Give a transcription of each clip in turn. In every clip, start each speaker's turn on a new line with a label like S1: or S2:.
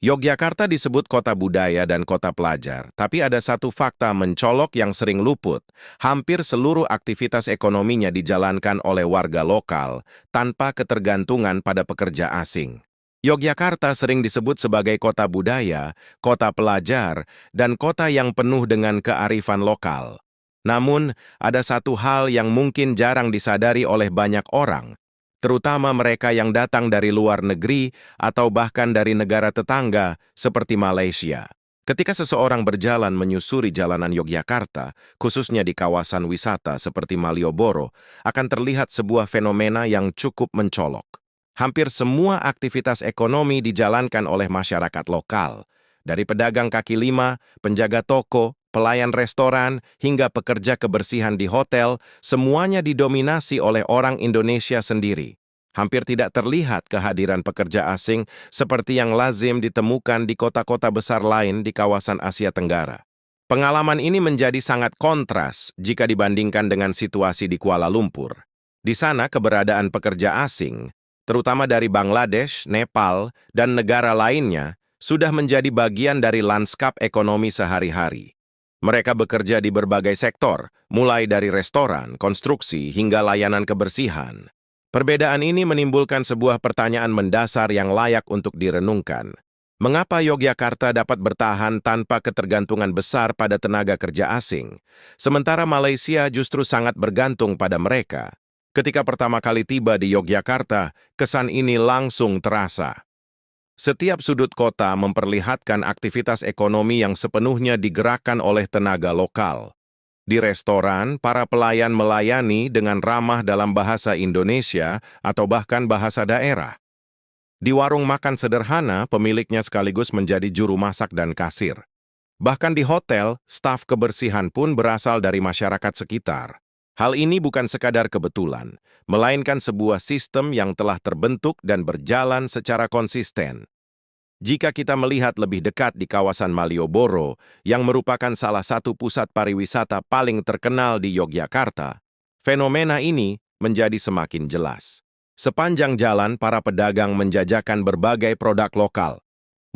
S1: Yogyakarta disebut kota budaya dan kota pelajar, tapi ada satu fakta mencolok yang sering luput. Hampir seluruh aktivitas ekonominya dijalankan oleh warga lokal, tanpa ketergantungan pada pekerja asing. Yogyakarta sering disebut sebagai kota budaya, kota pelajar, dan kota yang penuh dengan kearifan lokal. Namun, ada satu hal yang mungkin jarang disadari oleh banyak orang, terutama mereka yang datang dari luar negeri atau bahkan dari negara tetangga seperti Malaysia. Ketika seseorang berjalan menyusuri jalanan Yogyakarta, khususnya di kawasan wisata seperti Malioboro, akan terlihat sebuah fenomena yang cukup mencolok. Hampir semua aktivitas ekonomi dijalankan oleh masyarakat lokal, dari pedagang kaki lima, penjaga toko, pelayan restoran, hingga pekerja kebersihan di hotel, semuanya didominasi oleh orang Indonesia sendiri. Hampir tidak terlihat kehadiran pekerja asing seperti yang lazim ditemukan di kota-kota besar lain di kawasan Asia Tenggara. Pengalaman ini menjadi sangat kontras jika dibandingkan dengan situasi di Kuala Lumpur. Di sana, keberadaan pekerja asing, terutama dari Bangladesh, Nepal, dan negara lainnya, sudah menjadi bagian dari lanskap ekonomi sehari-hari. Mereka bekerja di berbagai sektor, mulai dari restoran, konstruksi, hingga layanan kebersihan. Perbedaan ini menimbulkan sebuah pertanyaan mendasar yang layak untuk direnungkan. Mengapa Yogyakarta dapat bertahan tanpa ketergantungan besar pada tenaga kerja asing, sementara Malaysia justru sangat bergantung pada mereka? Ketika pertama kali tiba di Yogyakarta, kesan ini langsung terasa. Setiap sudut kota memperlihatkan aktivitas ekonomi yang sepenuhnya digerakkan oleh tenaga lokal. Di restoran, para pelayan melayani dengan ramah dalam bahasa Indonesia atau bahkan bahasa daerah. Di warung makan sederhana, pemiliknya sekaligus menjadi juru masak dan kasir. Bahkan di hotel, staf kebersihan pun berasal dari masyarakat sekitar. Hal ini bukan sekadar kebetulan, melainkan sebuah sistem yang telah terbentuk dan berjalan secara konsisten. Jika kita melihat lebih dekat di kawasan Malioboro, yang merupakan salah satu pusat pariwisata paling terkenal di Yogyakarta, fenomena ini menjadi semakin jelas. Sepanjang jalan, para pedagang menjajakan berbagai produk lokal.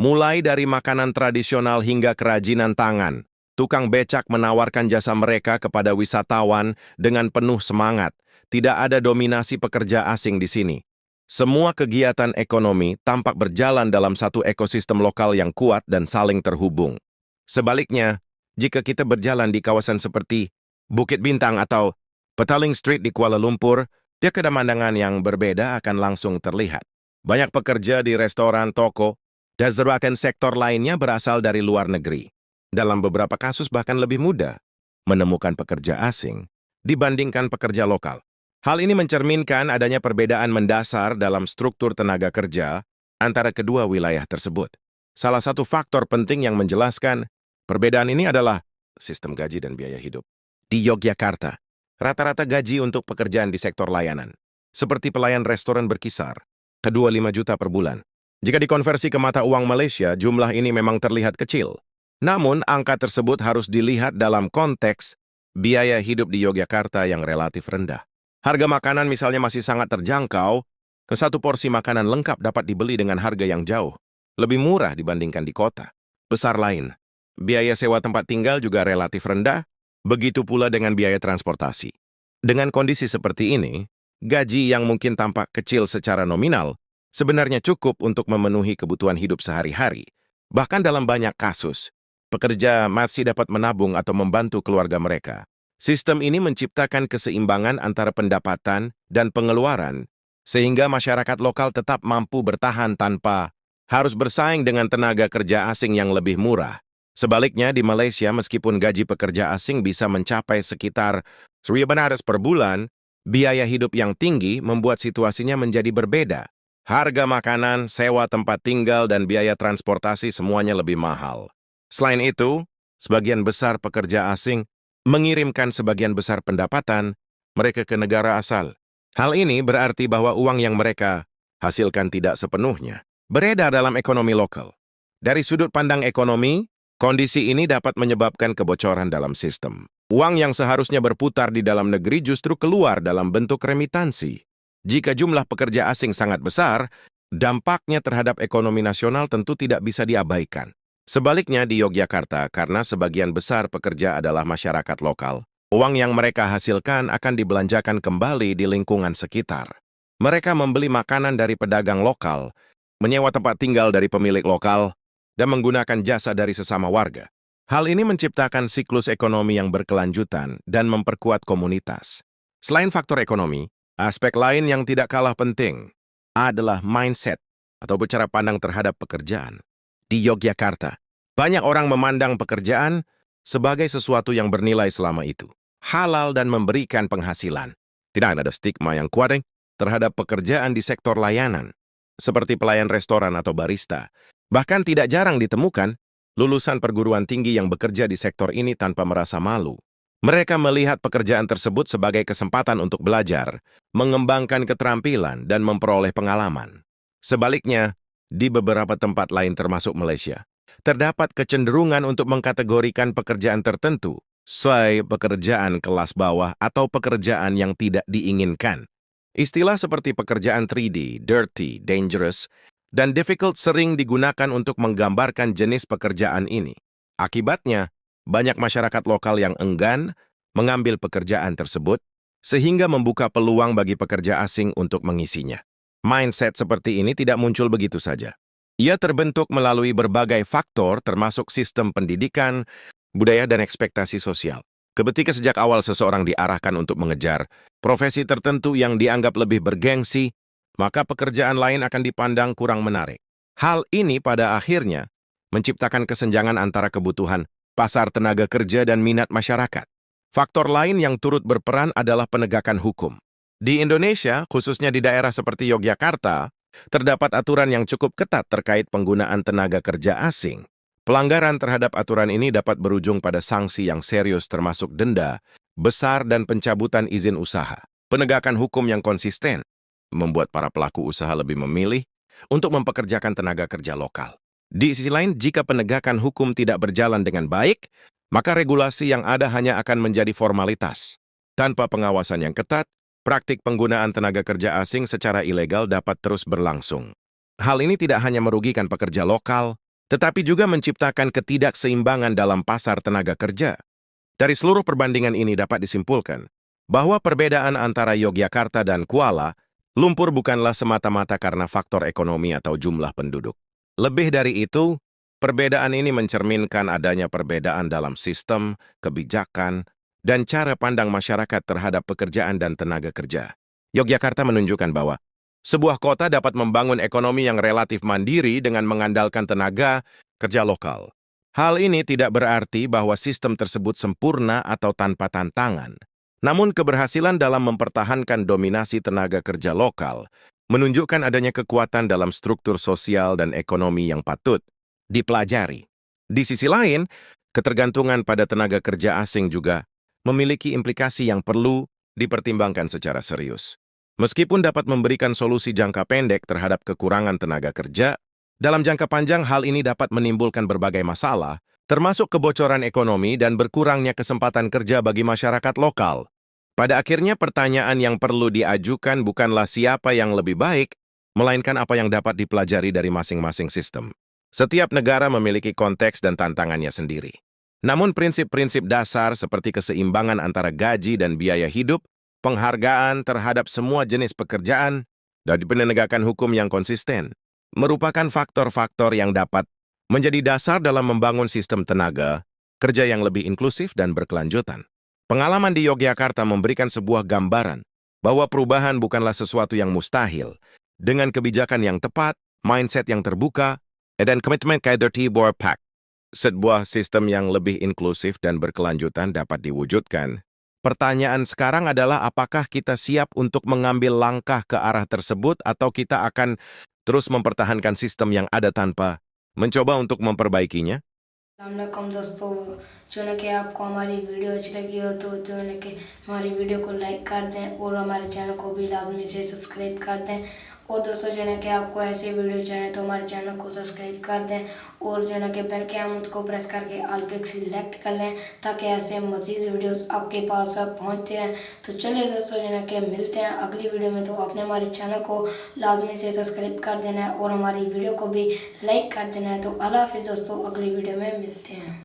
S1: Mulai dari makanan tradisional hingga kerajinan tangan, tukang becak menawarkan jasa mereka kepada wisatawan dengan penuh semangat. Tidak ada dominasi pekerja asing di sini. Semua kegiatan ekonomi tampak berjalan dalam satu ekosistem lokal yang kuat dan saling terhubung. Sebaliknya, jika kita berjalan di kawasan seperti Bukit Bintang atau Petaling Street di Kuala Lumpur, pemandangan yang berbeda akan langsung terlihat. Banyak pekerja di restoran, toko, dan bahkan sektor lainnya berasal dari luar negeri. Dalam beberapa kasus bahkan lebih mudah menemukan pekerja asing dibandingkan pekerja lokal. Hal ini mencerminkan adanya perbedaan mendasar dalam struktur tenaga kerja antara kedua wilayah tersebut. Salah satu faktor penting yang menjelaskan perbedaan ini adalah sistem gaji dan biaya hidup. Di Yogyakarta, rata-rata gaji untuk pekerjaan di sektor layanan, seperti pelayan restoran berkisar, kedua 5 juta per bulan. Jika dikonversi ke mata uang Malaysia, jumlah ini memang terlihat kecil. Namun, angka tersebut harus dilihat dalam konteks biaya hidup di Yogyakarta yang relatif rendah. Harga makanan misalnya masih sangat terjangkau, satu porsi makanan lengkap dapat dibeli dengan harga yang jauh lebih murah dibandingkan di kota besar lain. Biaya sewa tempat tinggal juga relatif rendah, begitu pula dengan biaya transportasi. Dengan kondisi seperti ini, gaji yang mungkin tampak kecil secara nominal sebenarnya cukup untuk memenuhi kebutuhan hidup sehari-hari. Bahkan dalam banyak kasus, pekerja masih dapat menabung atau membantu keluarga mereka. Sistem ini menciptakan keseimbangan antara pendapatan dan pengeluaran, sehingga masyarakat lokal tetap mampu bertahan tanpa harus bersaing dengan tenaga kerja asing yang lebih murah. Sebaliknya, di Malaysia, meskipun gaji pekerja asing bisa mencapai sekitar Rp1.000 per bulan, biaya hidup yang tinggi membuat situasinya menjadi berbeda. Harga makanan, sewa tempat tinggal, dan biaya transportasi semuanya lebih mahal. Selain itu, sebagian besar pekerja asing mengirimkan sebagian besar pendapatan mereka ke negara asal. Hal ini berarti bahwa uang yang mereka hasilkan tidak sepenuhnya beredar dalam ekonomi lokal. Dari sudut pandang ekonomi, kondisi ini dapat menyebabkan kebocoran dalam sistem. Uang yang seharusnya berputar di dalam negeri justru keluar dalam bentuk remitansi. Jika jumlah pekerja asing sangat besar, Dampaknya terhadap ekonomi nasional tentu tidak bisa diabaikan. Sebaliknya di Yogyakarta, karena sebagian besar pekerja adalah masyarakat lokal, uang yang mereka hasilkan akan dibelanjakan kembali di lingkungan sekitar. Mereka membeli makanan dari pedagang lokal, menyewa tempat tinggal dari pemilik lokal, dan menggunakan jasa dari sesama warga. Hal ini menciptakan siklus ekonomi yang berkelanjutan dan memperkuat komunitas. Selain faktor ekonomi, aspek lain yang tidak kalah penting adalah mindset atau cara pandang terhadap pekerjaan. Di Yogyakarta, banyak orang memandang pekerjaan sebagai sesuatu yang bernilai selama itu, halal dan memberikan penghasilan. Tidak ada stigma yang kuat terhadap pekerjaan di sektor layanan, seperti pelayan restoran atau barista. Bahkan tidak jarang ditemukan lulusan perguruan tinggi yang bekerja di sektor ini tanpa merasa malu. Mereka melihat pekerjaan tersebut sebagai kesempatan untuk belajar, mengembangkan keterampilan, dan memperoleh pengalaman. Sebaliknya, di beberapa tempat lain termasuk Malaysia, terdapat kecenderungan untuk mengkategorikan pekerjaan tertentu sebagai pekerjaan kelas bawah atau pekerjaan yang tidak diinginkan. Istilah seperti pekerjaan 3D, dirty, dangerous, dan difficult sering digunakan untuk menggambarkan jenis pekerjaan ini. Akibatnya, banyak masyarakat lokal yang enggan mengambil pekerjaan tersebut, sehingga membuka peluang bagi pekerja asing untuk mengisinya. Mindset seperti ini tidak muncul begitu saja. Ia terbentuk melalui berbagai faktor termasuk sistem pendidikan, budaya, dan ekspektasi sosial. Ketika sejak awal seseorang diarahkan untuk mengejar profesi tertentu yang dianggap lebih bergengsi, maka pekerjaan lain akan dipandang kurang menarik. Hal ini pada akhirnya menciptakan kesenjangan antara kebutuhan pasar tenaga kerja dan minat masyarakat. Faktor lain yang turut berperan adalah penegakan hukum. Di Indonesia, khususnya di daerah seperti Yogyakarta, terdapat aturan yang cukup ketat terkait penggunaan tenaga kerja asing. Pelanggaran terhadap aturan ini dapat berujung pada sanksi yang serius termasuk denda besar dan pencabutan izin usaha. Penegakan hukum yang konsisten membuat para pelaku usaha lebih memilih untuk mempekerjakan tenaga kerja lokal. Di sisi lain, jika penegakan hukum tidak berjalan dengan baik, maka regulasi yang ada hanya akan menjadi formalitas. Tanpa pengawasan yang ketat, praktik penggunaan tenaga kerja asing secara ilegal dapat terus berlangsung. Hal ini tidak hanya merugikan pekerja lokal, tetapi juga menciptakan ketidakseimbangan dalam pasar tenaga kerja. Dari seluruh perbandingan ini dapat disimpulkan bahwa perbedaan antara Yogyakarta dan Kuala Lumpur bukanlah semata-mata karena faktor ekonomi atau jumlah penduduk. Lebih dari itu, perbedaan ini mencerminkan adanya perbedaan dalam sistem, kebijakan, dan cara pandang masyarakat terhadap pekerjaan dan tenaga kerja. Yogyakarta menunjukkan bahwa sebuah kota dapat membangun ekonomi yang relatif mandiri dengan mengandalkan tenaga kerja lokal. Hal ini tidak berarti bahwa sistem tersebut sempurna atau tanpa tantangan. Namun keberhasilan dalam mempertahankan dominasi tenaga kerja lokal menunjukkan adanya kekuatan dalam struktur sosial dan ekonomi yang patut dipelajari. Di sisi lain, ketergantungan pada tenaga kerja asing juga memiliki implikasi yang perlu dipertimbangkan secara serius. Meskipun dapat memberikan solusi jangka pendek terhadap kekurangan tenaga kerja, dalam jangka panjang hal ini dapat menimbulkan berbagai masalah, termasuk kebocoran ekonomi dan berkurangnya kesempatan kerja bagi masyarakat lokal. Pada akhirnya pertanyaan yang perlu diajukan bukanlah siapa yang lebih baik, melainkan apa yang dapat dipelajari dari masing-masing sistem. Setiap negara memiliki konteks dan tantangannya sendiri. Namun prinsip-prinsip dasar seperti keseimbangan antara gaji dan biaya hidup, penghargaan terhadap semua jenis pekerjaan, dan penegakan hukum yang konsisten, merupakan faktor-faktor yang dapat menjadi dasar dalam membangun sistem tenaga kerja yang lebih inklusif dan berkelanjutan. Pengalaman di Yogyakarta memberikan sebuah gambaran bahwa perubahan bukanlah sesuatu yang mustahil. Dengan kebijakan yang tepat, mindset yang terbuka, dan komitmen Kaiderti Borpak, sebuah sistem yang lebih inklusif dan berkelanjutan dapat diwujudkan. Pertanyaan sekarang adalah apakah kita siap untuk mengambil langkah ke arah tersebut atau kita akan terus mempertahankan sistem yang ada tanpa mencoba untuk memperbaikinya?
S2: अस्सलामुअलैकुम दोस्तों, जो है कि आपको हमारी वीडियो अच्छी लगी हो तो जो है कि हमारी वीडियो को लाइक कर दें और हमारे चैनल को भी लाजमी से सब्सक्राइब कर दें और दोस्तों जो है ना कि आपको ऐसे वीडियो चाहिए तो हमारे चैनल को सब्सक्राइब कर दें और जो है ना कि बेल के आइकन को प्रेस करके ऑल पे सिलेक्ट कर लें ताकि ऐसे मज़ीद वीडियोस आपके पास पहुंचते हैं। तो चलिए दोस्तों जो है ना कि मिलते हैं अगली वीडियो में। तो आपने हमारे चैनल को लाजमी से सब्सक्राइब कर देना है और हमारी वीडियो को भी लाइक कर देना है। तो अल्लाह हाफिज़ दोस्तों, अगली वीडियो में मिलते हैं।